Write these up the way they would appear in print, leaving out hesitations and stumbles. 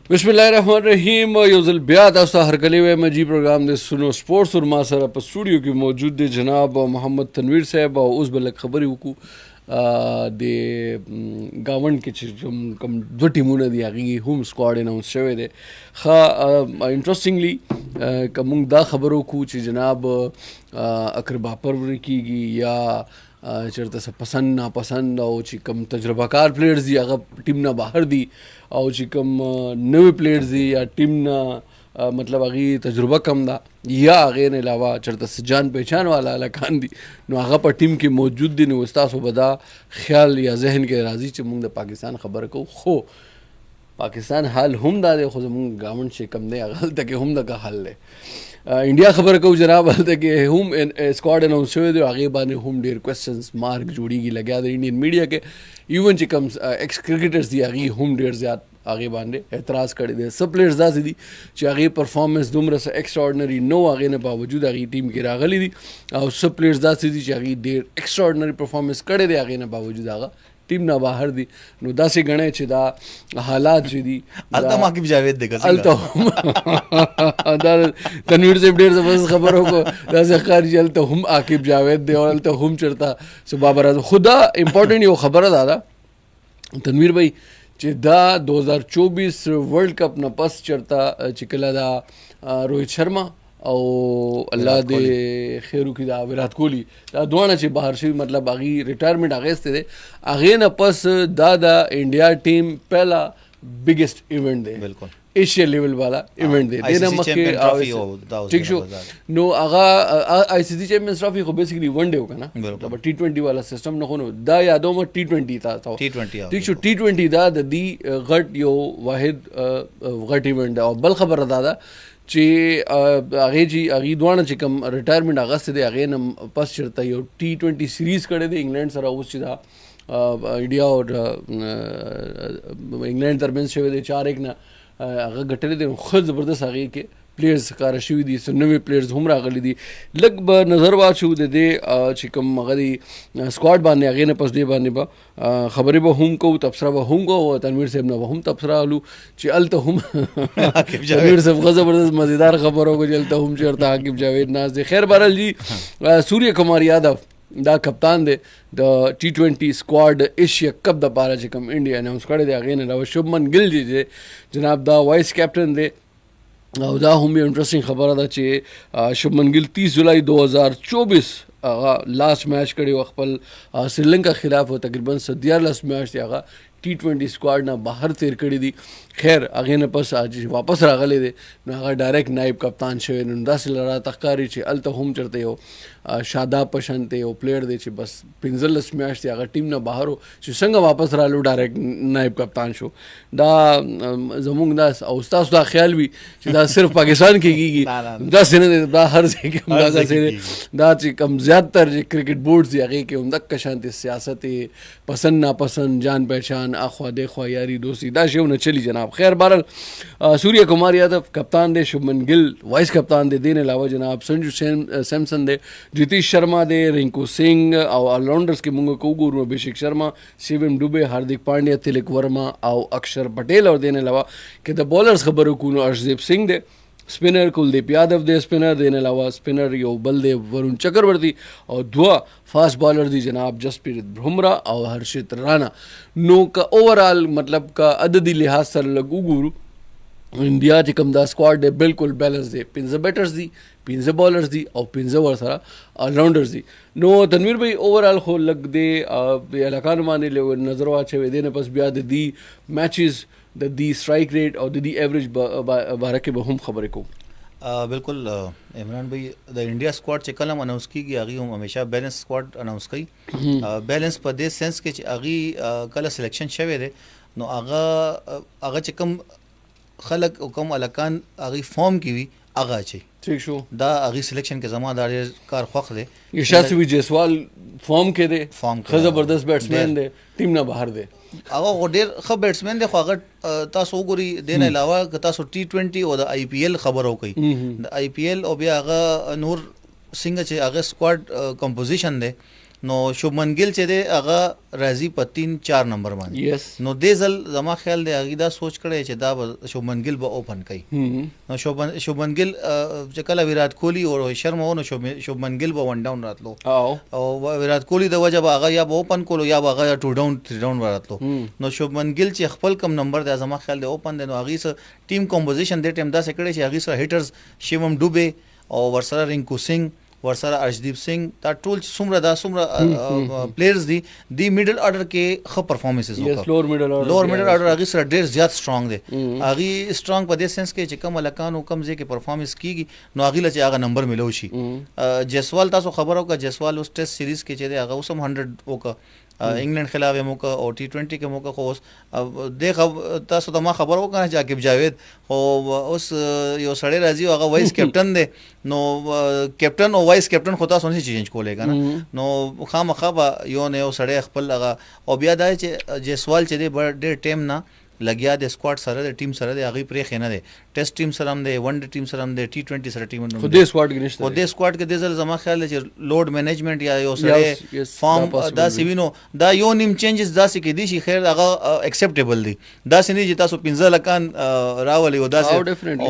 बिस्मिल्लाहिर्रहमानिर्रहीम। यौ ज़ल बिया तस्ता हरकले हुए मजी प्रोग्राम दे सुनो स्पोर्ट्स और मासर पर स्टूडियो की मौजूद दे जनाब मोहम्मद तनवीर साहब और उस बल खबरी हुकू दे गावंड के कम दो टीमों ने दिया कि होम स्क्वाड अनाउंस शवे दे खा इंटरेस्टिंगली कमुंग दा खबरों को जनाब अकर बापर की या चरता सा पसंद नापसंद और चिकम तजुर्बाकार प्लेयर्स दी अगर टीम ना बाहर दी और चिकम नवे प्लेयर्स दी या टीम ना मतलब अगी तजुर्बा कम दा या आगे ने अलावा चरता से जान पहचान वाला अलकान दी नो आगा पर टीम की मौजूद दी नो उस्ताद सो बदा ख्याल या जहन के राजी चमुंग द पाकिस्तान खबर को खो पाकिस्तान हाल हम दा दे खुद मुंग गावन से कम दे अगल तक हम दा का हाल ले इंडिया खबर को जनाब हाल तक हम स्क्वाड अनाउंस हुए दे आगे बाने हम डेर क्वेश्चंस मार्क जोड़ी की लगा दे इंडियन मीडिया के इवन चिकम एक्स क्रिकेटर्स दी आगे हम डेर ज्यादा आगे बांधे एतराज़ करे दे सब प्लेयर्स दा दी चे आगे परफॉर्मेंस दुमरा से एक्स्ट्राऑर्डिनरी नो आगे ने बावजूद आगे टीम की रागली दी और सब प्लेयर्स दा दी चे आगे देर एक्स्ट्राऑर्डिनरी परफॉर्मेंस करे दे आगे ने बावजूद आगा टीम ना बाहर दी नो दासे गणे चे दा हालात चे दी अलता माकिब जावेद देखा अलता तनवीर से डेढ़ बस खबर हो को दासे खारिज अलता हम आकिब जावेद दे और अलता हम चरता सो बाबर खुदा इंपॉर्टेंट ये खबर दादा तनवीर भाई चे दा 2024 वर्ल्ड कप न पस चरता चिकला दा रोहित शर्मा और अल्लाह दे खैरू की दा विराट कोहली दा दोना चे बाहर से मतलब आगे रिटायरमेंट आगे से दे आगे न पस दा इंडिया टीम पहला बिगेस्ट इवेंट दे बिल्कुल एशिया लेवल वाला इवेंट दे देना मक्के ठीक शो नो आगा आईसीसी चैंपियंस ट्रॉफी को बेसिकली वनडे होगा ना मतलब टी20 वाला सिस्टम न होनो दा यादों में टी20 था टी20 ठीक शो टी20 दा दी गट यो वाहिद गट इवेंट और बल खबर दादा चे आगे दुआना चिकम रिटायरमेंट अगस्त दे आगे न पस चरता यो टी20 सीरीज करे दे इंग्लैंड सरा उस चिदा इंडिया और इंग्लैंड दरमियान से दे 4-1 ना अगर गटे दे खुद ज़बरदस्त आगे के प्लेयर्स का रशी दी सो नवे प्लेयर्स हम रागली दी लगभग नज़रबाज शू दे चिकम अगदी स्क्वाड बांधने आगे ने पस दे बांधने बा खबरें बा हम को तबसरा बा हम को तनवीर साहब ना हम तबसरा आलू चल तो हम तनवीर साहब का ज़बरदस्त मज़ेदार खबरों को चलता हम चढ़ता आकिब जावेद नाज दे खैर बहरहाल जी सूर्य कुमार यादव दा कप्तान दे द टी20 स्क्वाड एशिया कप द पारा चिकम इंडिया अनाउंस करे दे आगे ने शुभमन गिल जी जे जनाब दा वाइस कैप्टन दे दा हम इंटरेस्टिंग खबर दा चे शुभमन गिल 30 जुलाई 2024 लास्ट मैच करे वक्फल श्रीलंका खिलाफ हो तकरीबन 17 लास्ट मैच थे आगा टी20 स्क्वाड ना बाहर तेर कड़ी दी खैर आगे न पस आज वापस रागले दे ना आगा डायरेक्ट नायब कप्तान शे नंदा से लड़ा तकारी छे अल तो हम चढ़ते हो शादाब पसंद थे वो प्लेयर दे छे बस पिंजलस मैच थे आगा टीम ना बाहर हो संग वापस रालो डायरेक्ट नायब कप्तान शो दा जमुंग दास उस्ताद दा ख्याल भी दा सिर्फ पाकिस्तान की दा से दा हर से के दा से दा ची कम ज्यादातर क्रिकेट बोर्ड से आगे के उमदा कशांति सियासत पसंद नापसंद जान पहचान आख्वा देखवा यारी दोस्ती दा शे न चली जनाब खैर बहरहाल सूर्य कुमार यादव कप्तान दे शुभमन गिल वाइस कप्तान दे देने अलावा जनाब संजू सैमसन दे जितेश शर्मा दे रिंकू सिंह और ऑलराउंडर्स के मुंगे को गुरु अभिषेक शर्मा शिवम दुबे हार्दिक पांड्या तिलक वर्मा और अक्षर पटेल और देने अलावा कि द बॉलर्स खबर को अर्शदीप सिंह दे स्पिनर कुलदीप यादव दे स्पिनर देने अलावा स्पिनर यो बलदेव वरुण चक्रवर्ती और दुआ फास्ट बॉलर दी जनाब जसप्रीत बुमराह और हर्षित राणा नो का ओवरऑल मतलब का अददी लिहाज सर लगू गुरु इंडिया चिकम दा स्क्वाड दे बिल्कुल बैलेंस दे पिंजर बैटर्स दी पिंजर बॉलर्स दी और पिंजर वर सारा ऑलराउंडर्स दी नो तनवीर भाई ओवरऑल हो लग दे इलाका माने ले नजर आछे देने पस बिया दी मैचेस दी स्ट्राइक रेट और दी एवरेज बारह के बहुम खबर को बिल्कुल इमरान भाई द इंडिया स्क्वाड चेकल हम अनाउंस की कि आगे हम हमेशा बैलेंस स्क्वाड अनाउंस की बैलेंस पर दे सेंस के आगे कल सिलेक्शन शवे दे नो आगा चकम खलक कम अलकान आगे फॉर्म की हुई आगा चे ठीक शो दा आगे सिलेक्शन के जमादार कार ख्वाख दे यशस्वी जायसवाल फॉर्म के दे फॉर्म जबरदस्त बैट्समैन दे टीम ना बाहर दे आगा गोडेर ख बैट्समैन दे ख्वागट तासो गोरी देने अलावा तासो टी20 और द आईपीएल खबर हो गई द आईपीएल और भी आगा नूर सिंह चे आगे स्क्वाड कंपोजिशन दे نو شوبمن ګیل چې دی هغه راځي په 3-4 نمبر باندې یس نو دې ځل زما خیال دی هغه دا سوچ کړی چې دا به شوبمن ګیل به اوپن کوي نو شوبمن ګیل چې کله ویرات کوهلی او روهت شرما نو شوبمن ګیل به 1 ډاون راتلو او ویرات کوهلی د وجه به هغه یا به اوپن کولو یا به هغه 2 ډاون 3 ډاون راتلو نو شوبمن ګیل چې خپل کم نمبر دی زما خیال دی اوپن دی نو هغه سره ټیم کمپوزیشن د ټیم دا سکړی چې هغه سره هیټرز شیوم ډوبه او ورسره رینکو سنگ ورسره ارشدیپ سنگ دا ټول څومره پلیئرز دي میډل اورډر کې خو پرفارمنسز وکړه لوور میډل اورډر هغه سره ډیر زیات سترونګ دي هغه سترونګ په دې سنس کې چې کم لکانو کم ځای کې پرفارمنس کیږي نو هغه لچ هغه نمبر ملو شي جسوال تاسو خبرو کا جسوال اوس ټیسټ سیریز کې چې هغه اوسم 100 وکړه انګلند خلاف موقع او T20 کې موقع خو اوس د تاسو ته ما خبر وکړه چې عاقب جاوید خو اوس یو سړی راځي هغه وایس کیپټن دی نو کیپټن او وایس کیپټن خو تاسو نه چینج کولای کنه نو خامخا یو نه یو سړی خپل هغه او بیا دا چې جسوال چې دی ډېر ټیم نه لګیا د سکواډ سره د ټیم سره د هغه پرې خینه دی ټیسټ ټیم سره هم دی ون ډے ټیم سره هم دی T20 سره ټیم هم خو دې سکواډ کې نشته خو دې سکواډ کې د ځل زما خیال دی چې لوډ مینجمنت یا یو سره فارم دا سیوینو دا یو نیم چینجز دا سې کې دي شي خیر هغه اکسپټیبل دي دا سې نه چې تاسو 15 لکان راولي او دا سې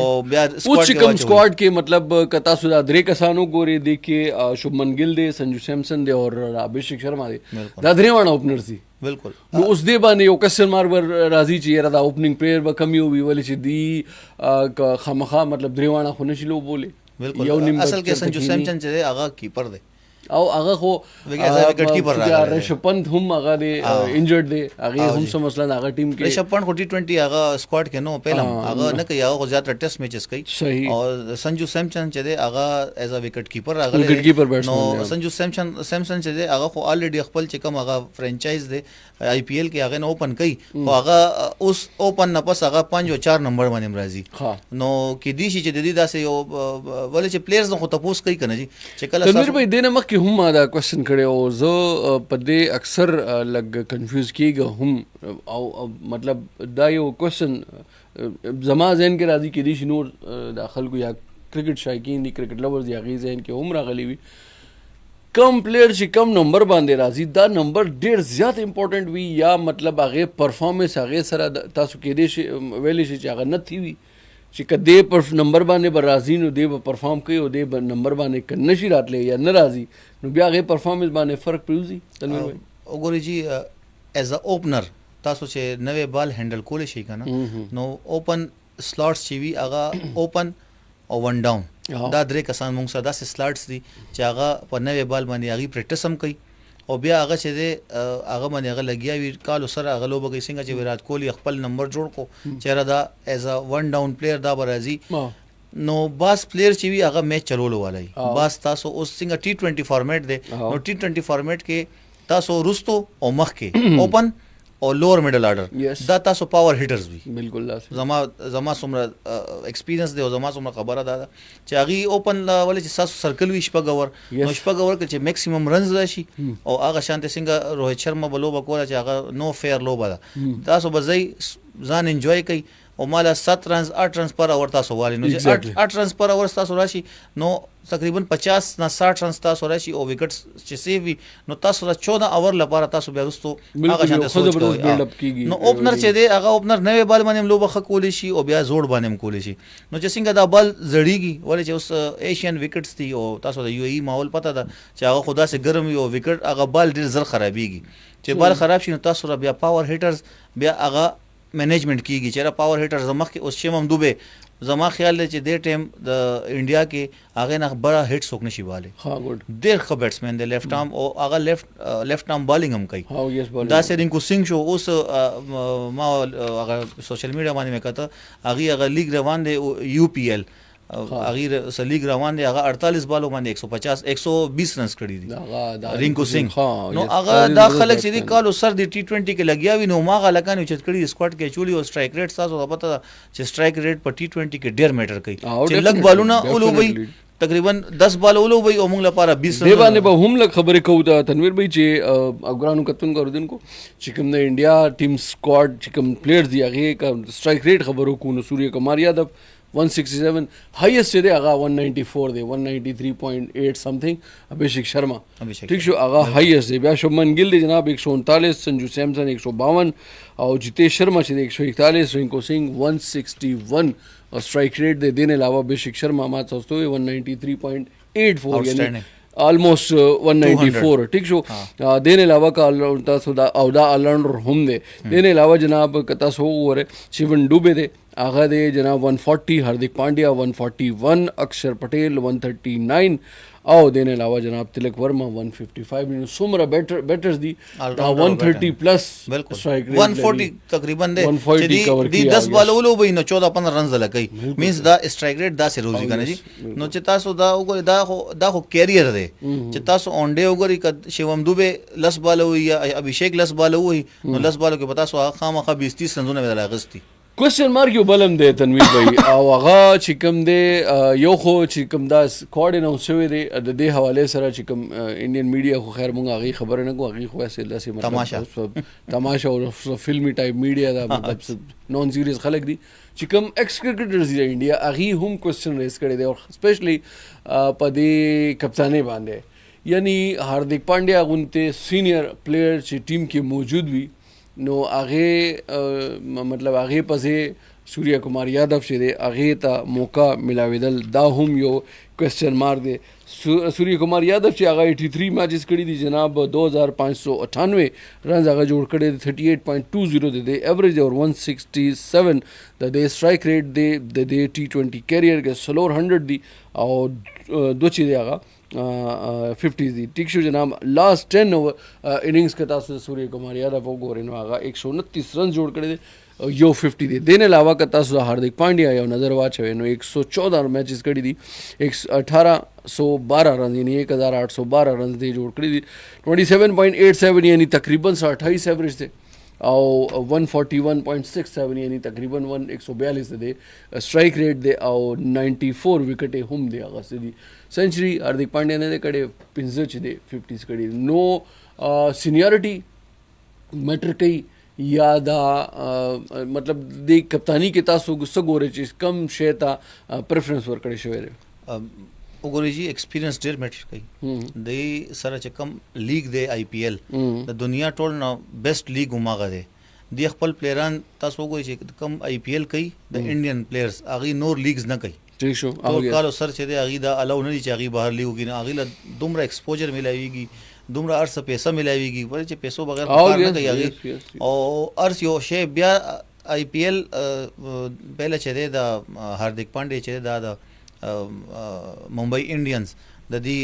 او بیا سکواډ کوم سکواډ کې مطلب کتا سودا درې کسانو ګوري دي کې شوبمن ګیل دی سنجو سیمسن دی او ابھیشیک شرما دی دا درې وانه اوپنرز دي بالکل نو اوس دې باندې یو کسر مار ور راځي چې یاره دا اوپننګ پلیئر به کم یو وی ولې چې دی خامخا مطلب دریوانه خو نشي لو بولې بالکل اصل کې سنجو سیمسن چې هغه کیپر دی او هغه خو وکټ کیپر راغلی ریشب پنت هم هغه دی انجرډ دی هغه هم سم مثلا هغه ټیم کې ریشب پنت خو T20 هغه سکواډ کې نو پهلا هغه نه کوي هغه زیات ټیسټ میچز کوي او سنجو سیمسن چې دی هغه ایز ا وکټ کیپر راغلی وکټ کیپر بیټسمن نو سنجو سیمسن چې دی هغه خو الریډي خپل چې کوم هغه فرانچایز دی IPL کې هغه نه اوپن کوي او هغه اوس اوپن نه پس هغه 5 او 4 نمبر باندې راځي نو کې دی چې د دې داسې یو ولې چې پلیئرز نو خو تاسو کوي کنه جی چې کله تنویر بھائی دینه مخ هم دا کوېسچن کړي او زه په دې اکثر لګ کنفیوز کیږم هم او مطلب دا یو کوېسچن زما ذهن کې راځي کې دي شنو داخل کو یا کرکټ شایقین دي کرکټ لورز یا غي ذهن کې هم راغلي وي کم پلیئر چې کم نمبر باندې راځي دا نمبر ډیر زیات امپورټنٹ وي یا مطلب هغه پرفارمنس هغه سره تاسو کې دي ویلې شي چې هغه نه تھی وي چې کدی پر نمبر باندې بر راځي نو دی به پرفارم کوي او دی به نمبر باندې کنه شي راتلې یا نه راځي نو بیا هغه پرفارمنس باندې فرق پریوزي تنویر بھائی وګورئ جی ایز ا اوپنر تاسو چې نوې بال هندل کول شي کنه نو اوپن سلاټس چې وی هغه اوپن او 1 ډاون دا درې کسان موږ سره داسې سلاټس دي چې هغه په نوې بال باندې هغه پریکټس هم کوي او بیا هغه چې دی هغه باندې هغه لګیا وي کالو سره هغه لوبه کوي څنګه چې ویرات کوهلی خپل نمبر جوړ کو چیرې دا ایز ا 1 ډاون پلیئر دا برازي نو باس پلیئر چې وی هغه میچ چلولو والای باس تاسو اوس څنګه T20 فارمیټ دی نو T20 فارمیټ کې تاسو رستو او مخ کې اوپن او لوور میډل اورډر دا تاسو پاور هیټرز وي بالکل زما څومره ایکسپیرینس دی او زما څومره خبره ده چې هغه اوپن ولې چې تاسو سرکل وي شپږور نو شپږور کې چې میکسیمم رنز راشي او هغه شانته څنګه روهت شرما بلوبه کوله چې هغه نو فیر لوبه ده تاسو به ځان انجوای کوي او مالا 7 رنز 8 رنز پر اور تاسو والی نو چې 8 رنز پر اور تاسو راشي نو تقریبا 50 نه 60 رنز تاسو راشي او وکټس چې سیو وي نو تاسو 14 اور لپاره تاسو بیا وستو هغه شانته سوچ کوئ نو اوپنر چې دی هغه اوپنر نوې بال باندې لوبه خکول شي او بیا زوړ باندې کول شي نو چې څنګه دا بال زړیږي ولې چې اوس ایشین وکټس دي او تاسو د UAE ماحول پته ده چې هغه خدا سي ګرم یو وکټ هغه بال ډیر زر خرابيږي چې بال خراب شي نو تاسو بیا پاور هیټرز بیا هغه مینجمنت کیږي چې پاور هیټر زمخ کې اوس شیمم دوبه زما خیال دی چې د ټیم د انډیا کې هغه نه بڑا هټ سوک نشي والے ها ګډ ډیر ښه بیټسمن دی لیفټ ارم او هغه لیفټ ارم بالینګ هم کوي ها یس بالینګ دا سرینکو سنگ شو اوس ما هغه سوشل میډیا باندې وکړه هغه لیګ روان دی UPL هغه سلیګ روان دی هغه 48 بالو باندې 150 120 رنز کړی دي رینکو سنگ نو هغه دا خلک چې دی کالو سر دی T20 کې لګیا وي نو ماغه لکانو چې کړی سکواډ کې چولی او سټرایک ریټ تاسو ته پته چې سټرایک ریټ په T20 کې ډیر میټر کوي چې لګ بالونه اولوبي تقریبا 10 بال اولوبي او موږ لپاره 20 دی باندې به هم لګ خبرې کوو دا تنویر بھائی چې افغانو کتون غوردن کو چې کوم د انډیا ټیم سکواډ چې کوم پلیئرز دی هغه کا سټرایک ریټ خبرو کو نو سوریا کمار یادو 167 हाईएस्ट چې دی هغه 194 دی 193.8 समथिंग अभिषेक शर्मा ٹھیک شو هغه हाईएस्ट دی. بیا شومن गिल دی جناب 139, संजू सैमसन 152 او جیتیش شرما چې دی 141, رینکو سنگھ 161 और स्ट्राइक रेट दे देने अलावा अभिषेक शर्मा हमारे दोस्तों 193.84 यानी ऑलमोस्ट 194 ठीक शो देने अलावा का ऑलराउंडर हम दे देने अलावा जनाब कता सो और शिवन डुबे दे आगा दे जनाब 140, हार्दिक पांड्या 141, अक्षर पटेल 139 आओ देने अलावा जनाब तिलक वर्मा 155 सुमरा बैटर्स दी 130 प्लस स्ट्राइक रेट 140 तकरीबन दे दी 10 बॉलों भाई न 14-15 रन लकई मींस दा स्ट्राइक रेट दा से रोजी कने जी नो चिता सो दा उगो दा हो कैरियर दे चिता सो ओंडे उगरी क शिवम दुबे लस बॉलो या अभिषेक लस बॉलो हुई नो लस बॉलो के पता सो खामा 20-30 रनों में लागस्ती क्वेश्चन मार्क یو بلم دی تنویر بھائی او هغه چې کوم دی یو خو چې کوم دا سکواډ اناونس شوی دی د دې حواله سره چې کوم انډین میډیا خو خیر مونږ هغه خبره نه کوو هغه خو اسه لاسه مطلب تماشا او فلمی ټایپ میډیا دا مطلب نون سیریس خلک دي چې کوم ایکس کرکټرز دی انډیا هغه هم کوېسچن ریز کړی دی او سپیشلی په دې کپتانې باندې یعنی هاردیک پانډیا غونته سینیئر پلیئر چې ټیم کې موجود وي نو هغه مطلب هغه پسې سوریا کمار یادو چې دی هغه ته موقع ملاویدل دا هم یو کوېسچن مارک دی. سوریا کمار یادو چې هغه 83 میچز کړي دي جناب 2598 رنز هغه جوړ کړي 38.20 دی ایوریج اور 167 د دې سټرایک ریټ دی د دې T20 کیریئر کې سلور 100 دی او دو چې دی هغه 50 دی ٹھیک شو جناب لاست 10 اننگز کا تاسو سوریا کمار یادو وګورئ نو هغه 129 رن جوړ کړي دي یو 50 دی دین علاوه کا تاسو هاردیک پانډیا یو نظر واچوي نو 114 میچز کړي دي 1812 رن یعنی 1812 رن دی جوړ کړي دي 27.87 یعنی تقریبا 28 ایوریج دی او 141.67 یعنی تقریبا 142 دی स्ट्राइक रेट دی او 94 विकेट هم دی هغه سدي सेंचुरी हार्दिक पांड्या ने कड़े 15 च दे 50s कड़ी नो सीनियरिटी मैटर कई या दा मतलब दे कप्तानी के तासो सगोरे चीज कम शेता प्रेफरेंस वर कड़े शवेरे उगोरी जी एक्सपीरियंस डेर मैटर कई दे सरा च कम लीग दे आईपीएल द दुनिया टोल ना बेस्ट लीग उमागा दे दी खपल प्लेयरान तासो उगोरी च कम आईपीएल कई द इंडियन प्लेयर्स आगी नोर लीग्स न कई ٹھیک شو کالو سر چې دی هغه دا الاو نه دي چې هغه بهر لیګو کې نه هغه له دومره ایکسپوجر ملایويږي دومره ارس پیسې ملایويږي ولې چې پیسو بغیر کار نه کوي هغه او ارس یو شی بیا آی پی ایل پہله چې دی دا هاردیک پانډیا چې دا ممبئی انډینز د دې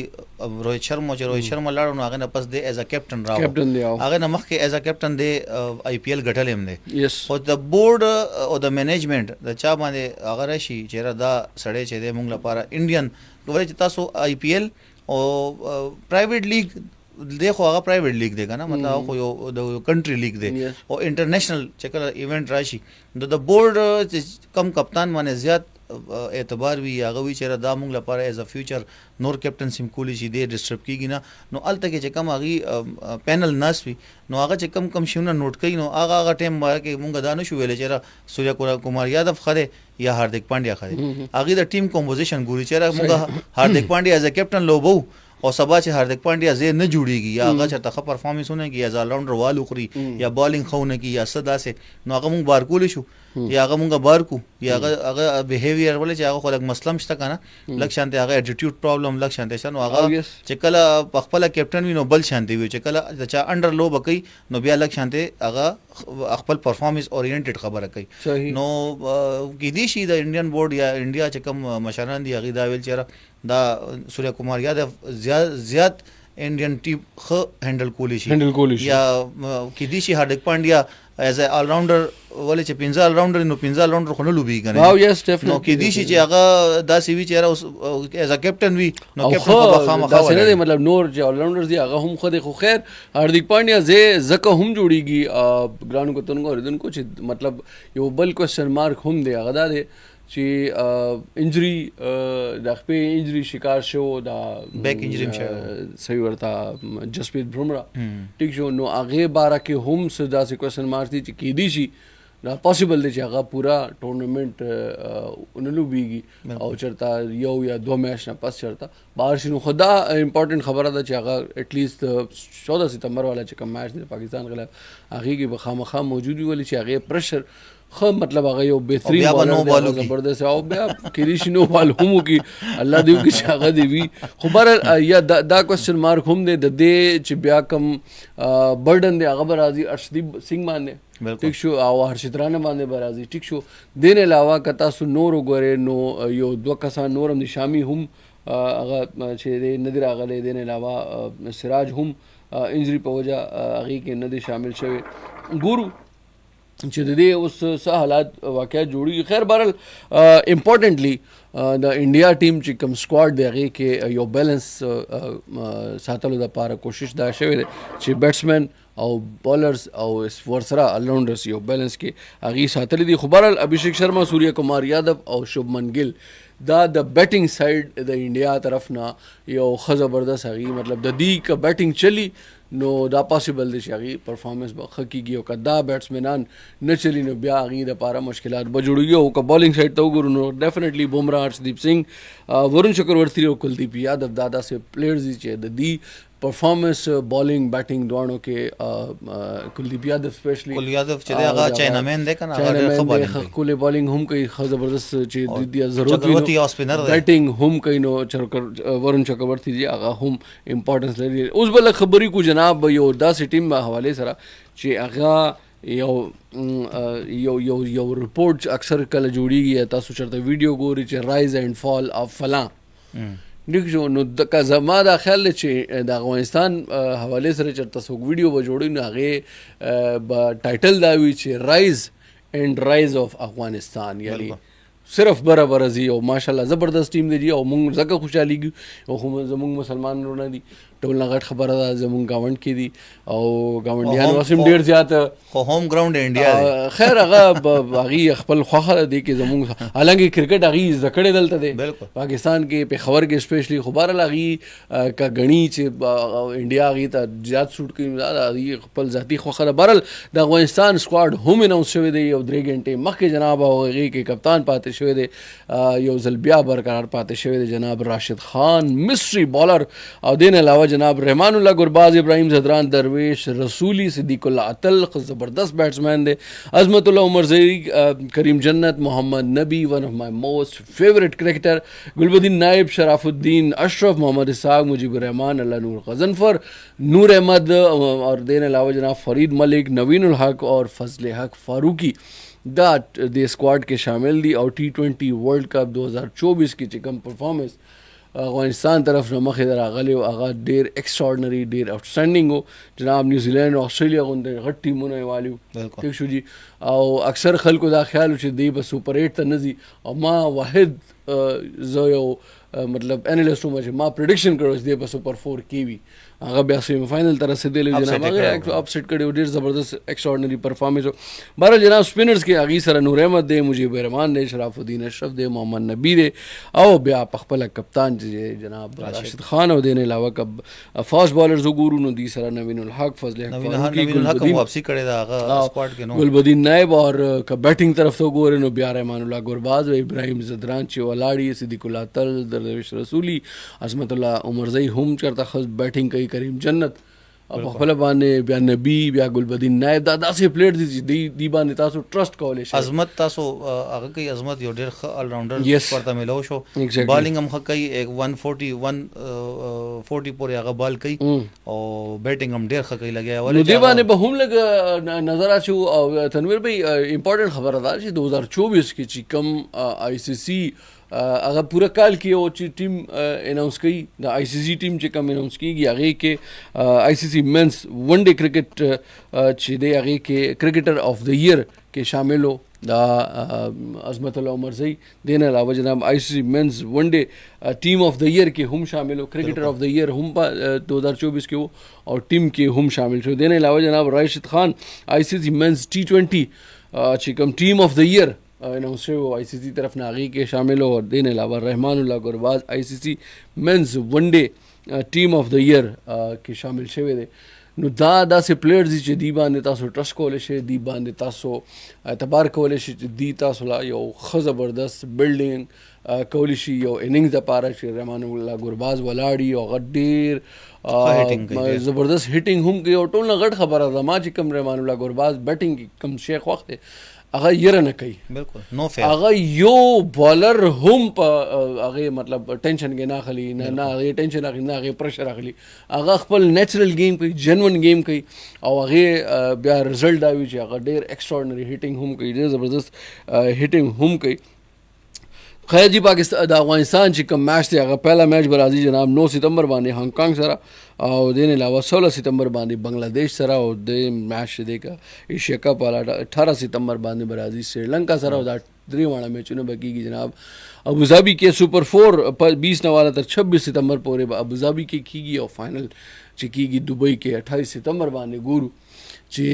روهت شرما لاړو نو هغه نه پس دی ایز ا کیپټن راو هغه نه مخکې ایز ا کیپټن دی آی پی ایل ګټل هم دی او د بورډ او د مینجمنت د چا باندې هغه راشي چې دا سړی چې دی موږ لپاره انډین ولې چې تاسو آی پی ایل او پرایویټ لیګ देखो هغه پرایویټ لیګ دی کنه مطلب خو یو د کنټری لیګ دی او انټرنیشنل چې کله ایونت راشي د بورډ کم کپتان باندې زیات اعتبار وی هغه وی چې دا موږ لپاره ایز ا فیوچر نور کیپټن سیم کولی شي دی ډسټرب کیږي نه نو الته کې چې کم هغه پینل ناس وی نو هغه چې کم شونه نوٹ کړي نو هغه ټیم باندې موږ دا نه شو ویل چې سوریا کمار یادو خره یا هاردیک پانډیا خره هغه د ټیم کمپوزیشن ګوري چې موږ هاردیک پانډیا ایز ا کیپټن لوبو او سبا چې هاردیک پانډیا زه نه جوړیږي یا هغه چې ته پرفارمنس ونه کی یا آلراؤنډر والو خوري یا بالینګ خونه کی یا صدا سه نو هغه موږ بار کول شو یا هغه موږ بار کو یا هغه بیهیویر ولې چې هغه خو لګ مسلم شته کنه لګ شانته هغه اټیټیوډ پرابلم لګ شانته شنو هغه چې کله خپل کیپټن وینو بل شانته وي چې کله چې انډر لو بکی نو بیا لګ شانته هغه خپل پرفارمنس اورینټډ خبره کوي نو کې دي شي د انډین بورډ یا انډیا چې کوم مشران دي هغه دا ویل چیرې دا سوریا کمار یادو زیات انډین ټیم خ هندل کولی شي یا کې دي شي هاردیک پانډیا ایز ا آلراؤنډر ولې چې 15 آلراؤنډر نو 15 آلراؤنډر خو نه لوبي کنه او یس ډیفینټلی نو کې دي شي چې هغه دا سی وی چیرې ایز ا کیپټن وی نو کیپټن خو خامخا دا نه مطلب نور چې آلراؤنډرز دي هغه هم خو خیر هاردیک پانډیا زکه هم جوړیږي ګرانو کو تنګو ردن کو چې مطلب یو بل کوېسچن مارک هم دی هغه دا دی چې انجری د خپل انجری شکار شو دا بیک انجری شو صحیح ورته جسپریت بمرا ټیک شو نو هغه بارا کې هم صدا سي کوېسچن مارک دي چې کې دي شي دا پاسبل دی چې هغه پورا ټورنمنت ونلوبیږي او چرته یو یا دو میچ نه پس چرته بهر شي. نو خدا امپورټنٹ خبره ده چې هغه اټ لیست 14 ستمبر والا چې کوم میچ دی پاکستان خلاف هغه کې به خامخا موجود وي ولې چې هغه پرشر خو مطلب هغه یو بهترین بالر دی زبردست او بیا کریش نو بال هم کی الله دې کې چې هغه دی وی خو بهر یا دا کوېسچن مارک هم دی د دې چې بیا کم برډن دی هغه راځي ارشدیپ سنگ باندې ټیک شو او هرشت رانه باندې برازي ټیک شو. دین علاوه کتا سو نور وګوره نو یو دوه کسان نورم دي شامي هم هغه چې ندر هغه دین علاوه سراج هم انجری په وجه هغه کې نه دي شامل شوی. ګورو چې د دې اوس څه حالات واقعیت جوړي. خیر بهرحال امپورټنټلی د انډیا ټیم چې کوم سکواډ دی هغې کې یو بیلنس ساتلو دپاره کوشش دا شوی دی چې بیټسمین او بالرز او ورسره الراؤنډرز یو بیلنس کې هغې ساتلی دي. خو بهرحال ابھیشیک شرما سوریا کمار یادو او شبمن ګل دا د بیټنګ سایډ د انډیا طرف نه یو ښه زبردست هغې مطلب د دې که بیټنګ چلی نو دا پاسبل دی چې هغې پرفارمنس به ښه کېږي او که دا بیټسمینان نه چلی نو بیا هغې دپاره مشکلات به جوړوي. او که بالنګ سایډ ته وګورو نو ډیفینټلی بمراه هرشدیپ سنګ ورون چکرورتی او کلدیپ یادو دا داسې پلیئرز دي چې د دې پرفارمنس بالنگ بیٹنگ دوانو کې کلدیپ یادو سپیشلی کل یادو چې هغه چاینامین دی کنه هغه ډېر ښه بالنګ کوي کول بالنگ هم کوي ښه زبردست چې د ضرورت چکرورتی او سپینر دی بیٹنگ هم کوي نو ورون چکرورتی دی هغه هم امپورټنس لري. اوس بل خبرې کو جناب یو داسې ټیم په حواله سره چې هغه یو رپورټ اکثر کله جوړیږي تاسو چرته ویډیو ګوري چې رایز اینڈ فال اف فلان ډیک شو. نو د زما دا خیال چې د افغانستان حواله سره چرته څوک ویډیو به جوړوي نو هغې به ټایټل دا وي چې رایز اینڈ رایز آف افغانستان یعنی صرف برابر ځي او ماشاءالله زبردست ټیم دی او موږ ځکه خوشحالېږو او خو زموږ مسلمان وروڼه دي ټول نه غټ خبره ده زموږ ګاونډ کې دي او ګاونډیان اوس هم ډېر زیات خو ہوم ګراوند انډیا دی. خیر هغه هغې خپل خوښه دی کې زموږ حالانکه کرکټ هغې زده کړې دلته دی پاکستان کې پېښور کې سپیشلی خو بهرحال هغې که ګڼي چې انډیا هغې ته زیات سوټ کوي هغې خپل ذاتي خوښه ده. بهرحال د افغانستان سکواډ هم اناونس شوی دی یو 3 غنټې مخکې جناب او هغې کې کپتان پاتې شوی دی یو ځل بیا برقرار پاتې شوی دی جناب راشد خان مسټري بالر او دین علاوه جناب رحمان الله گرباز ابراهیم زدران درویش رسولی صدیق الله عطل زبردست بیٹسمین دے عظمت اللہ عمرزئی کریم جنت محمد نبی ون آف مائی موسٹ فیوریٹ کرکٹر گلبدین نائب شراف الدین اشرف محمد اسحاق مجیب الرحمان اللہ نور غضنفر نور احمد اور دین علاوہ جناب فرید ملک نوین الحق اور فضل حق فاروقی دا دے اسکواڈ کے شامل دی. اور T20 ورلڈ کپ 2024 کی چکم پرفارمنس افغانستان طرف نه مخې ته راغلی و هغه ډېر ایکسټراډنري ډېر آوټسټینډینګ و. جناب نیوزیلینډ او آسټرالیا غوندې غټ ټیمونه یې والي وو ټیک شو جي. او اکثر خلکو دا خیال و چې دی به سوپر 8 ته نه ځي او ما واحد زه یو مطلب انالیسټ وم چې ما پریډکشن کړی چې دی به سوپر 4 کې وي هغه بیا سیمی فاینل ته رسېدلی جناب هغه اپسیټ کړی ډېر زبردست ایکسټراډنري پرفارمنس و. بهرحال جناب سپینرز کې هغې سره نور احمد دی مجیب الرحمان دی شراف الدین اشرف دی محمد نبی دی او بیا په خپله کپتان چې جناب راشد خان او دین علاوه که فاسټ بالرز وګورو نو دې سره نوین الحق فضل حق گلبدین نائب اور که بیٹنګ طرف ته وګورې نو بیا رحمان الله گرباز او ابراهیم زدران چې ولاړي صدیق الله تل درویش رسولی عظمت الله عمرزئی هم چرته ښه بیټنګ کوي کریم جنت په خپله باندې بیا نبی بیا ګلبدین نائب دا داسې پلیئر دي چې دی باندې تاسو ټرسټ کولی شئ. عظمت تاسو هغه کوي عظمت یو ډېر ښه الراؤنډر ورته میلاو شو بالنګ هم ښه کوي 140 پورې هغه بال کوي او بیټنګ هم ډېر ښه کوي لګیا نو دې باندې به هم لږ نظر اچو. او تنویر بھائی امپورټنټ خبره ده چې 2024 کې چې کوم ICC هغه پوره کال کې یو چې ټیم اناؤنس کوي د ICC ټیم چې کوم اناؤنس کېږي هغې کې ICC مینس ون ډے کرکټ چې دی هغې کې کرکټر آف د ایئر کې شامل و دا عظمت الله عمرزئی. دین علاوه جناب ICC مینس ون ڈے ټیم آف د ایئر کې هم شامل و کرکټر آف د ایئر هم په 2024 کې و او ټیم کې هم شامل شو. دین علاوه جناب راشد خان ICC مینس T20 چې کوم ټیم آف د ایئر اناؤنس شوی و ICC طرف نه هغې کې شامل و. اور دین علاوه رحمان الله گرباز ICC مینز ون ڈے ټیم آف د ایئر کې شامل شوی دی. نو دا داسې پلیئرز دي چې دی باندې تاسو ټرسټ کولی شئ، دی باندې تاسو اعتبار کولی شئ چې دی تاسو لا یو ښه زبردست بلډینګ کولی شي، یو اننګز دپاره چې رحمان الله ګرباز ولاړي او هغه ډېر زبردست هیټینګ هم کوي. او ټول نه غټ خبره ده ما چې کوم رحمان الله ګرباز بیټینګ کوم شیخ وخت دی هغه یره نه کوي، بالکل نو فیر، هغه یو بالر هم په هغه مطلب ټینشن کې نه اخلي، نه هغه ټینشن اخلي، نه هغه پریشر اخلي، هغه خپل نیچرل گیم کوي، جنون گیم کوي او هغه بیا رزلټ دا وي چې هغه ډېر ایکسټراډنري هیټینګ هم کوي، ډېر زبردست هیټینګ هم کوي. خیر جی پاکستان د افغانستان چې کوم میچ دی هغه پہلا میچ به راځي جناب 9 ستمبر باندې هانګ کانګ سره او دین علاوه 16 ستمبر باندې بنگلادیش سره او د میچ دی کا ایشیا کپ والا 18 ستمبر باندې به راځي سریلانکا سره او دا درې واړه میچونه به کیږي جناب ابوظبي کې سپر 4 20 نواله تر 26 ستمبر پورې به ابوظبي کې کیږي او فائنل چې کیږي دوبۍ کې 28 ستمبر باندې ګورو چې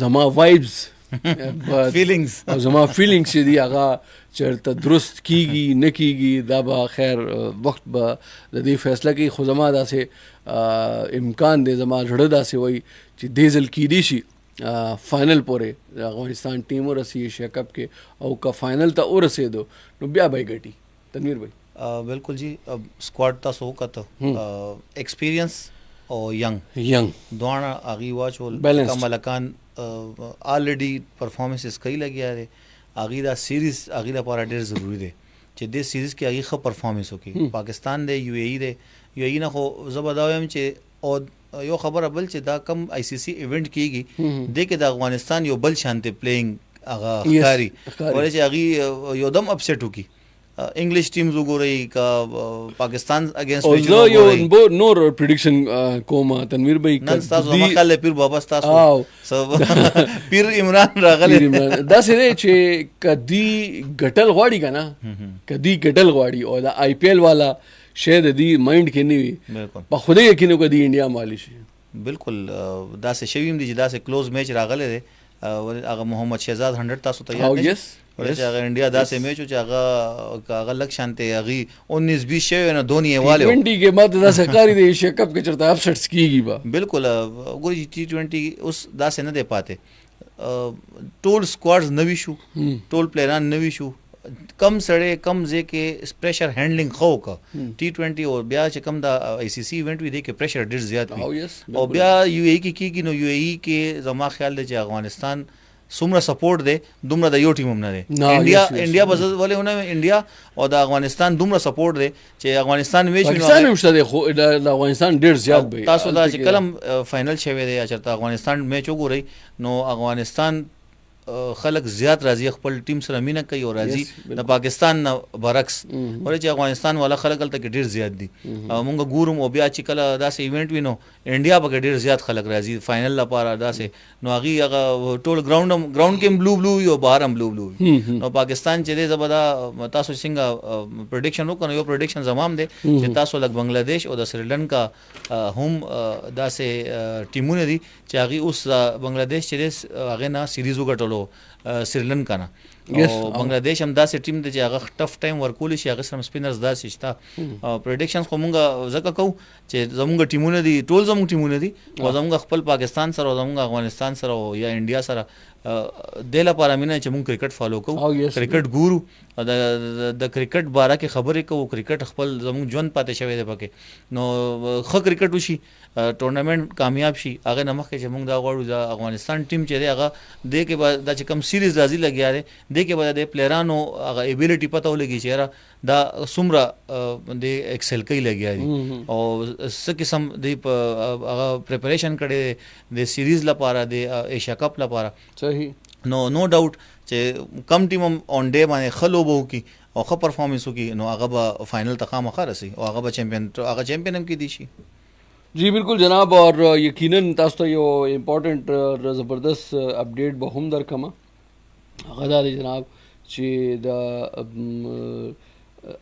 زما وایبز فیلینګز او زما فیلینګز چې دی هغه چېرته درست کیږي نه کیږي دا به خیر وخت به د دې فیصله کوي. خو زما داسې امکان دی، زما زړه داسې وایي چې دې ځل کیدی شي فائنل پورې د افغانستان ټیم ورسي ایشیا کپ کې او که فائنل ته ورسېدو نو بیا به یې ګټي. تنویر بھائی بالکل جی سکواډ تاسو وکړه ایکسپیرینس او ینګ دواړه هغې واچول که ملکان آلریډي پرفارمنسز کوي لګیا دی، هغې دا سیریز هغې لپاره ډېر ضروري دی چې دې سیریز کې هغې ښه پرفارمنس وکړي. پاکستان دی، یو اے ای دی، یو اے ای نه خو زه به دا وایم چې او یو خبره بل چې دا کم آی سی سی ایونټ کېږي دې کې د افغانستان یو بل شانتې پلیینګ هغه ښکاري ولې چې هغې یو دم اپسیټ وکړي انګلیش ټیمز وګورئ که پاکستان اگینسټ زه یو نور پریډکشن کوم تنویر بھائی نن ستاسو زما خیال دی پیر بابا ستاسو پیر عمران راغلی داسې دی چې کدی ګټل غواړي که نه کدی ګټل غواړي او د آی پی ایل والا شی د دې مایند کې نه وي په خدای یقین وکړه د انډیا مالی شي. بالکل داسې شوي هم دي چې داسې کلوز میچ راغلی دی هغه محمد شهزاد 100 تاسو ته یاد دی چې هغه انډیا داسې میچ و چې هغه لږ شانتې هغې 19-20 شوی نه دونی یې والی 20 کې ماته داسې ښکاري دی ایشیا کپ کې چېرته اپسټس کېږي به. بالکل ګورئ T20 اوس داسې نه دی پاتې، ټول سکواډز نوي شو، ټول پلیران نوي شو، کم سړی کم ځای کې پریشر هینډلینګ ښه وکړه. T20 او بیا چې کم د آی سی سی ایونټ وي دی کې پریشر ډېر زیات وي او بیا یو اے ای کې کېږي نو یو اے ای کې زما خیال دی چې افغانستان څومره سپورټ دی دومره د یو ټیم هم نه دی. انډیا به زه ولې ونه انډیا او د افغانستان دومره سپورټ دی چې افغانستان میچ پاکستان هم شته دی خو د افغانستان ډېر زیات دی. تاسو دا چې کله فائنل شوی دی یا چېرته افغانستان میچ وګورئ نو افغانستان خلک زیات راځي خپل ټیم سره مینه کوي او راځي د پاکستان نه برعکس ولې چې افغانستان والا خلک هلته کې ډېر زیات دي. مونږ ګورم او بیا چې کله داسې ایونټ وي نو انډیا پکې ډېر زیات خلک راځي فائنل لپاره داسې نو هغې هغه ټول ګراؤنډ کې هم بلو بلو وي او بهر هم بلو بلو وي. نو پاکستان چې دی زه به دا تاسو څنګه پرډکشن وکړو یو پرډکشن زما هم دی چې تاسو لږ بنګلادیش او د سریلنکا هم داسې ټیمونه دي چې هغې اوس بنګلادیش چې دی هغې نه سیریز وګټلو سریلنکا نه او بنگلادیش هم داسې ټیم دی چې هغه ټف ټایم ورکولی شي، هغه سره سپینرز داسې شته. پریډکشنز خو مونږ ځکه کوو چې زمونږ ټیمونه دي ټول زمونږ ټیمونه دي او زمونږ خپل پاکستان سره او زمونږ افغانستان سره او یا انډیا سره دې لپاره مینه چې مونږ کرکټ فالو کوو، کرکټ ګورو، د کرکټ باره کې خبرې کوو، کرکټ خپل زمونږ ژوند پاتې شوی دی پکې نو ښه کرکټ وشي ټورنامنټ کامیاب شي. هغه نه مخکې چې مونږ دا غواړو د افغانستان ټیم چې دی هغه دې کې به دا چې کوم سیریز راځي لګیا دی دې کې به د پلیرانو هغه ایبیلیټي پته ولګي چې یاره دا څومره د ایکسل کوي لګیا دي او څه قسم دی په هغه پریپریشن کړی د سیریز لپاره د ایشیا کپ لپاره. صحیح نو ډاوټ چې کم ټیم هم آن ډے باندې ښه لوبه وکړي او ښه پرفارمنس وکړي نو هغه به فائنل ته خامخا رسي او هغه به چیمپئن هم کیدی شي. جی بالکل جناب اور یقیناً تاسو ته یو امپورټنټ زبردست اپډیټ به هم درکمه هغه دا دی جناب چې د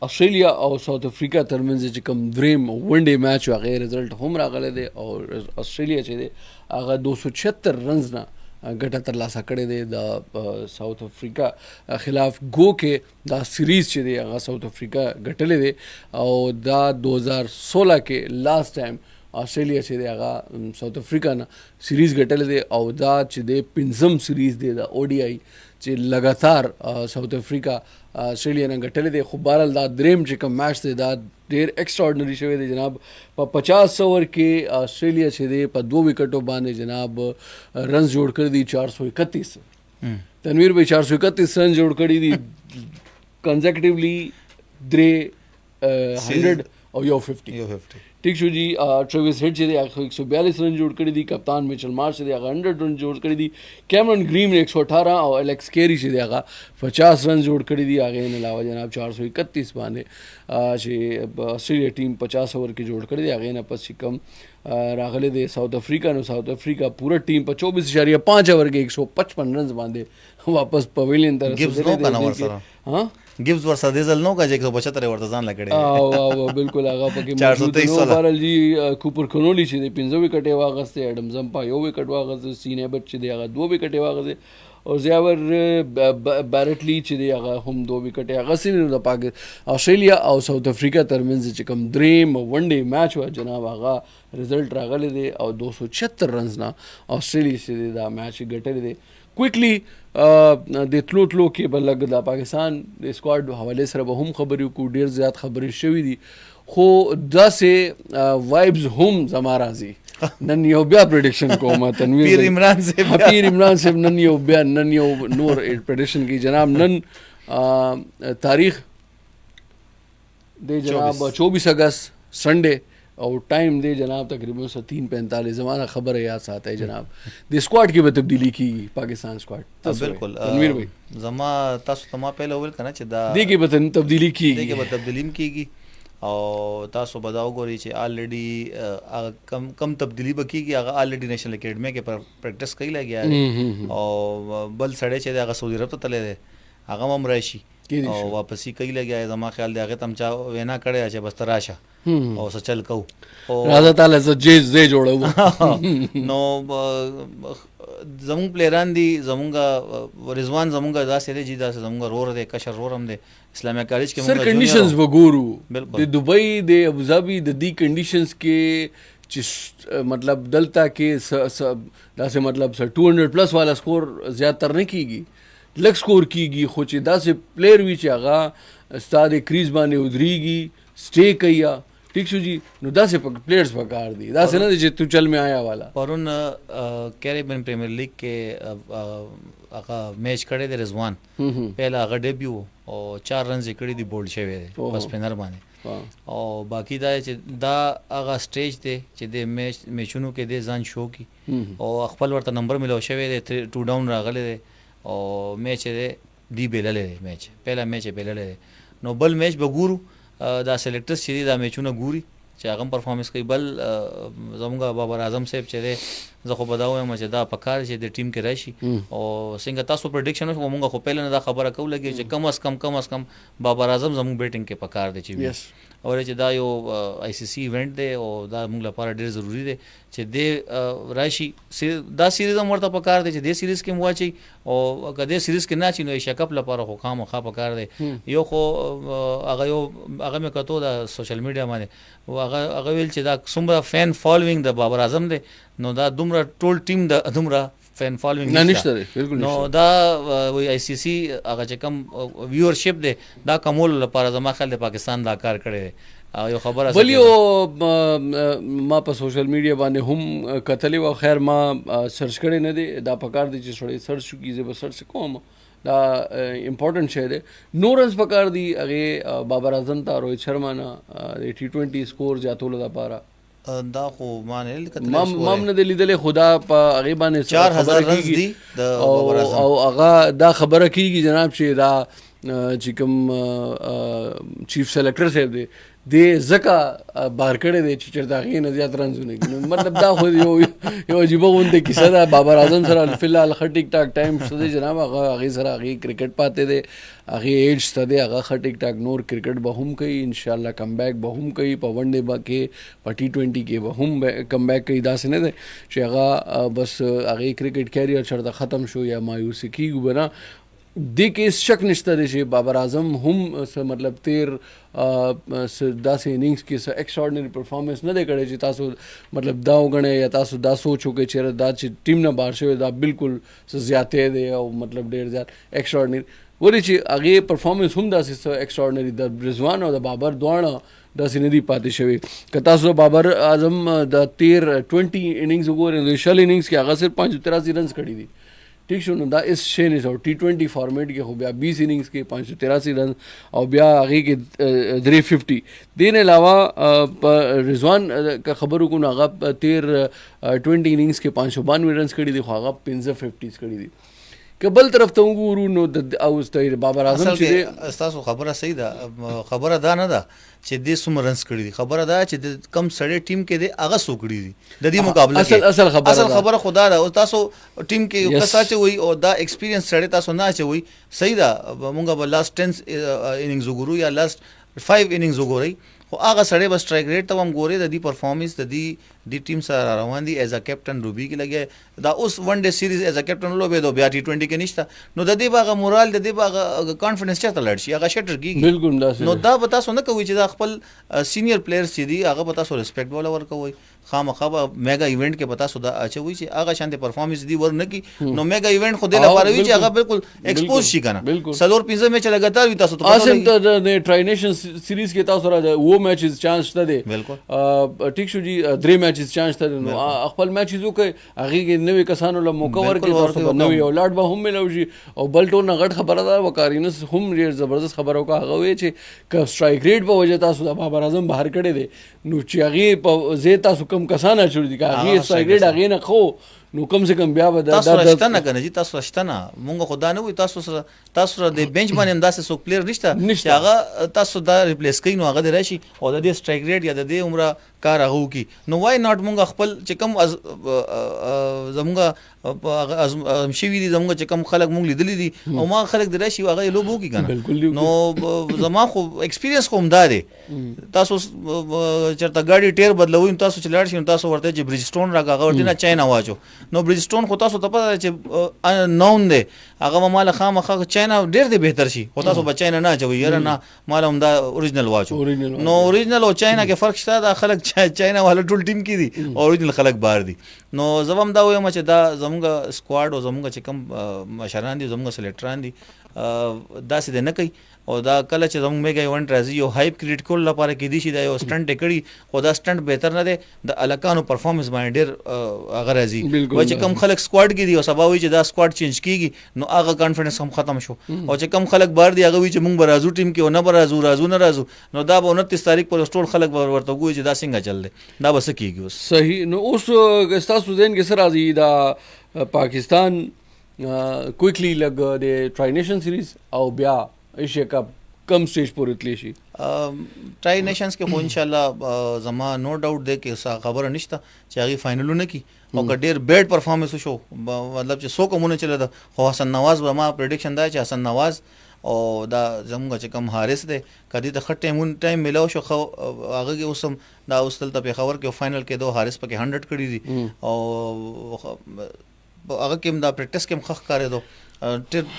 آسټرالیا او ساوث افریقا ترمنځ چې کوم دریم ون ډے میچ هغې رزلټ هم راغلی دی او آسټرالیا چې دی هغه 276 رنز نه ګټه ترلاسه کړې دی د ساوث افریقا خلاف گو کې دا سیریز چې دی هغه ساوث افریقا ګټلې دی او دا 2016 کې لاست ټایم آسټرالیا چې دی هغه ساوث افریقا نه سیریز ګټلې دی او دا چې دی پنځم سیریز دی د او ډي آی چې لګاتار ساوث افریقا آسټرالیا نه ګټلې دی. خو بهرحال دا دریم چې کوم میچ دی دا ډېر ایکسټراډنري شوی دی جناب. په 50 اوور کې آسټرالیا چې دی په 2 وکټو باندې جناب رنز جوړ کړی دي 431. تنویر بھائی 431 رن جوړ کړی دي کنزیکټیولی 300 او یو 50. ٹھیک شو جی. ټریویس هیډ چې دی هغه 142 رن جوړ کړی دي. کپتان میچل مارش چې دی هغه 100 رن جوړ کړی دي. کیمرون گرین 118 او الیکس کیری چې دی هغه 50 رن جوړ کړی دي. هغه نه علاوه جناب 431 باندې چې آسټرالیا ټیم 50 اوور کې جوړ کړی دی. هغه نه پس کم راغلی دی ساوث افریقا نو ساوث افریقا پورا ټیم په 24.5 اوور کې 155 رنز باندې واپس پویلین ته رسیدلی. ها गिव्स ورسره دې ځل نو کا چې 175 ورته ځان لګړي او بالکل هغه پکې 423 بارل جی. کوپر کنولی چې د 15 وکټې واغسته. اډم زمپا یو وکټ واغسته. سینه بچ چې دی هغه 2 وکټې واغسته او زیاور بیرټلی چې دی هغه هم 2 وکټې هغه سینه د پاک آسټرالیا او ساوث افریقا ترمنځ چې کوم دریم ون ډے میچ و جناب هغه رزلټ راغلی دی او 276 رنز نه آسټرالیا چې دا میچ ګټلی دی. کویکلی د تلو کې به لږ د پاکستان د سکواډ حوالې سره به هم خبرې وکړو. ډېر زیات خبرې شوي دي خو داسې وایبز هم زما راځي. نن یو بیا پریډکشن کوم تنویر پیر عمران صاحب نن یو نور پریډکشن کی جناب. نن تاریخ د جناب 24 اگست سنډے او ټایم دی جناب تقریبا 3:45. زمانہ خبر یاد ساتھ ہے جناب د سکواډ کې به تبدیلی کیږي پاکستان سکواډ. بالکل تنویر بھائی زما تاسو ته ما پهله ویل کنه چې دا دې کې به تبدیلی کیږي. دې کې به تبدیلی کیږي او تاسو به دا وګورئ چې الریډي کم تبدیلی به کیږي. هغه الریډي نېشنل اکیډمي کې پریکټس کوي لګیا او بل سړی چې هغه سعودي عرب ته تللی دی هغه هم راشي او واپسی کوي لګیا. زما خیال دی هغه تم چا وینا کړی چې بس راشه او سچل کو او راځه تعالی زه جوړو نو زمونږ پلیران دي. زمونږ رضوان زمونږ داسې دی چې داسې زمونږ رور دی کشر رور هم دی. اسلامي کالج کې سر کنډیشنز وګورو د دوبۍ د ابوظبي د دې کنډیشنز کې چې مطلب دلته کې داسې مطلب 200 پلس والا سکور زیاتر نه کیږي. لږ سکور کیږي خو چې داسې پلیر وي چې هغه ستا د کریز باندې ودرېږي سټے کوي. ٹھیک شو جی. نو داسې پلیئرز پکار دي داسې نه چې تو چل میں آیا والا. پرون کیریبین پریمیر لیگ کې هغه میچ کړی دی رضوان پہلا هغه ډیبیو او 4 رنز کړی دی بولډ شوی دی په سپینر باندې او باقی دا چې دا هغه سټیج دی چې د میچونو کې د ځان شو کی او خپل ورته نمبر ملو شوی دی 2 ډاون راغلی دی او میچ دی بیللې دی. میچ پہلا میچ بیللې دی. نو بل میچ به ګورو دا سلیکټرز چې دي دا میچونه ګوري چې هغه پرفارمنس کوي. بل زموږ بابر اعظم صاحب چې دی زه خو به دا وایم چې دا پکار چې د ټیم کې راشي او څنګه تاسو پریډکشن وکړو موږ خو پهله نه دا خبره کوو لګي چې کم از کم بابر اعظم زموږ بیټینګ کې پکار دی چې او چې دا یو آی سی سی ایونٹ دی او دا موږ لپاره ډېر ضروری دی چې د راشي. دا سیریز هم ورته پکار دی چې د سیریز کې مواچي او کله سیریز کې نه چي نو ایشیا کپ لپاره خو خامخا پکار دی. یو خو هغه مې کتو دا سوشل میډیا باندې هغه ویل چې دا څومره فین فالوینګ د بابر اعظم دی نو دا دومره ټول ټیم د دومره فین فالوینګ نشته. نو دا وی آی سی سی هغه چې کم ویورشپ دی دا کمول لپاره زما خیال د پاکستان دا کار کړی دی. یو خبره بل یو ما په سوشل میډیا باندې هم کتلی و. خیر ما سرچ کړی نه دی. دا پکار دی چې سړی سرچ وکړي. زه به سرچ کوم. دا امپورټنٹ شی دی. نو رنز پکار دی هغې بابر اعظم ته روهت شرما نه د T20 سکور زیاتولو دپاره دا خو ما نه لیدلې خدا په هغې باندې 4000 رنز دي او هغه دا خبره کېږي جناب چې دا چې کوم چیف سلیکټر صاحب دی دې ځکه بار کړی دی چې چېرته هغې نه زیات رنزونه کړي. مطلب دا خو یو عجیبه غوندې کیسه ده. بابر اعظم سره فی الحال ښه ټیک ټاک ټایم شته دی جناب. هغې سره هغې کرکټ پاتې دی هغې ایج شته دی هغه ښه ټیک ټاک نور کرکټ به هم کوي انشاءالله کم بیک به هم کوي. په ون ډے کې په T20 کې به هم کم بیک کوي. داسې نه دی چې هغه بس هغې کرکټ کیریئر چېرته ختم شو یا مایوسې کېږو به نه. دې کې هېڅ شک نشته دی چې بابر اعظم هم څه مطلب تیر داسې اننګز کې څه ایکسټراډنري پرفارمنس نه دی کړی چې تاسو مطلب دا وګڼئ یا تاسو دا سوچ وکړئ چې دا چې ټیم نه بهر شوی دا بالکل څه زیاتې دی او مطلب ډېر زیات ایکسټراډنري ولې چې هغې پرفارمنس هم داسې څه ایکسټراډنري د رضوان او د بابر دواړه داسې نه دي پاتې شوي که تاسو بابر اعظم د تیر 20 اننګز وګورئ د شل اننګز کې هغه صرف 583 رنز کړي دي ٹھیک شو نو دا اس شی نه او T20 فارمیټ کې خو بیا 20 اننګز کې 583 رن او بیا هغې کې 350 دین علاوه په رضوان که خبرو کو نو هغه تیر 20 اننګز کې 592 رنز کړي دي خو هغه 50 کړي دي که بل طرف ته وګورو نو د اوس د بابر اعظم چې دی تاسو خبره صحیح ده خبره دا نه ده چې دې څومره رنز کړي دي خبره دا چې د کم سړی ټیم کې دی هغه څو کړي دي د دې مقابله کې اصل خبره خدا ده او تاسو ټیم کې یو کس اچوي او دا ایکسپیرینس سړی تاسو نه اچوي صحیح ده مونږ به لاست 10 اننګز وګورو یا لاست 5 اننګز وګورئ خو هغه سړی به سټرایک ریټ ته هم ګوري د دې پرفارمنس د دې ټیم سره روان دي ایز ا کیپټن روبي کې لګي دا اوس ون ډے سیریز ایز ا کیپټن لوبې دو بیا T20 کې نشته نو د دې باغه مورال د دې باغه کانفیډنس چاته لړ شي هغه شټر کیږي بالکل نو دا به تاسو نه کوي چې دا خپل سینیئر پلیئرز چې دي هغه به تاسو ریسپیکټ ولا ورکوي خامخا میگا ایونت کې به تاسو دا اچوي چې هغه شانته پرفارمنس دی ورنه کی نو میگا ایونت خو د لپاره وی چې هغه بالکل ایکسپوز شي کنه سلور پنځه میچ لګاتار وي تاسو ته اسیم ته د ټرای نیشن سیریز کې تاسو را وو میچز چانس ته دی بالکل ټیک شو جی درې میچز چانس ته نو خپل میچز وکي هغه کې نوې کسانو له موقع ورکړي تاسو به نوې اولاد به هم ملو شي او بل ټول نه غټ خبره ده وکارینس هم ډېر زبردست خبره وکړه هغه وی چې ک سټرایک ریټ په وجه تاسو د بابر اعظم بهر کړی دی نو چې هغه په زه تاسو کم کسان اچول دي هغه سټرایک ریټ هغه نه خو نو کم سے کم بیا به تاسو راشته نه کنه جی تاسو راشته نه مونږ خدا نه وي تاسو سره د بنچ باندې انداسه سو پلیر نشته چې هغه تاسو دا ریپلیس کوي نو هغه د راشي او د دې سټرایک ریټ یا د دې عمره کار هغه کی نو وای ناٹ مونږ خپل چې کم زمونږ شوی دي زمونږ چې کم خلک مونږ لیدلی دي او ما خلک د راشي هغه لوبو کی کنه نو زما خو ایکسپیرینس کوم دا دی تاسو چرته گاډي ټیر بدلوي تاسو چې لاړ شئ تاسو ورته چې برجسټون راغه ورته نه چاینا واچو نو برجسټون خو تاسو ته پته چې نون دی هغه مال خامخا چاینا ډیر دی بهتر شي خو تاسو به چاینا نه اچوي یاره نه مال هم دا اوریجنل واچو نو اوریجنل او چاینا کې فرق شته دا خلک چاینا والا ټول ټیم کې دي اوریجنل خلک بهر دي نو زوم دا وایم چې دا زموږ سکواډ او زموږ چې کوم مشران دي زموږ سلیکټران دي دا سید نه کوي او دا کله چې زموږ میگا ایونت راځي یو هایپ کریټ کول لپاره کې دي چې دا یو سټنټ کړي خو دا سټنټ بهتر نه دی د الکانو پرفارمنس باندې ډېر هغه راځي و چې کم خلک سکواډ کې دي او سبا وي چې دا سکواډ چینج کیږي نو هغه کانفیډنس هم ختم شو او چې کم خلک بار دي هغه وي چې موږ به راځو ټیم کې او نه به راځو نه راځو نو دا به 29 تاریخ پر ټول خلک ورته وګوري چې دا څنګه چل دی دا به څه کیږي اوس صحیح نو اوس تاسو ذهن کې سره راځي دا پاکستان کوئکلی لګ د ټرای نیشن سیریز او بیا ایشیا کپ کم سټیج پورې تلی شي ټرای نیشنز کې خو ان شاء الله زما نو ډاوټ دی کې خبره نشته چې هغه فائنلونه کی او ډېر بیډ پرفارمنس شو مطلب چې سو کومونه چله ده خو حسن نواز به ما پریډکشن دا چې حسن نواز او دا زموږ چې کم حارث دی کدی ته خټ ټایم ملاو شو خو هغه کې اوسم دا اوسل ته په خبر کې فائنل کې دوه حارث پکې 100 کړی دي او هغه کې دا پریکټس کې مخ کارې دو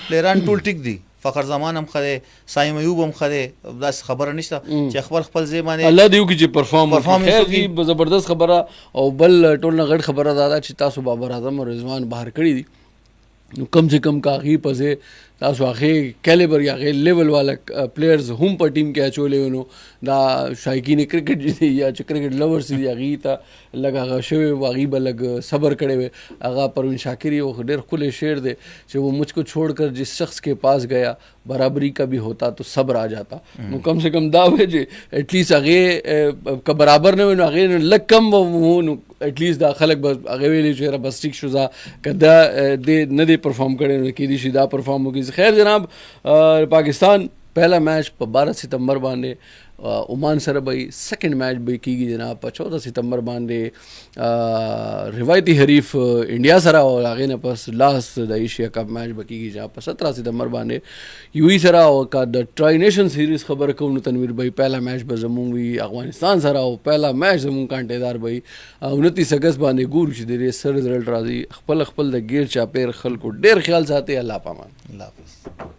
پلیران ټول ټیک دي فخر زمان هم خره سایم ایوب هم خره دا خبره نشته چې خپل ځای الله دیو کې چې پرفارمنس خیر زبردست خبره او بل ټول نه غټ خبره دا چې تاسو بابر اعظم او رضوان بهر کړی دي نو کم سے کم کاغي پځه تاسو هغه کیلیبر یا هغه لیول والا پلیئرز هم په ټیم کې اچولې نو دا شایقین کرکټ دي یا چې کرکټ لورز دي هغه ته لګا شوی واغي بلګ صبر کړي وي هغه پروین شاکری او ډېر خله شعر دي چې وہ مجھ کو چھوڑ کر جس شخص کے پاس گیا برابری کا بھی ہوتا تو صبر آ جاتا نو کم سے کم دا وي چې اټ لیست هغه ک برابر نه نو هغه لک کم نو اټ لیست دا خلک هغه ویلي چې بس ټیک شو کدا د نه دی پرفارم کړي نو کې دي شي دا پرفارم وکړي خیر جناب پاکستان پہلا میچ په 12 ستمبر باندې عمان سره به سیکنډ میچ به کیږي جناب په 14 ستمبر باندې روایتي حریف انډیا سره او هغه نه پس لاست د ایشیا کپ میچ به کیږي جناب په 17 ستمبر باندې یو ای سره او کا د ټرای نیشن سیریز خبر کوم نو تنویر به پہلا میچ به زموږ وی افغانستان سره او پہلا میچ زموږ کانټیدار به 29 اگست باندې ګور چې د سر رزلټ راځي خپل د گیر چاپیر خلکو ډیر خیال ساتي الله پامان الله حافظ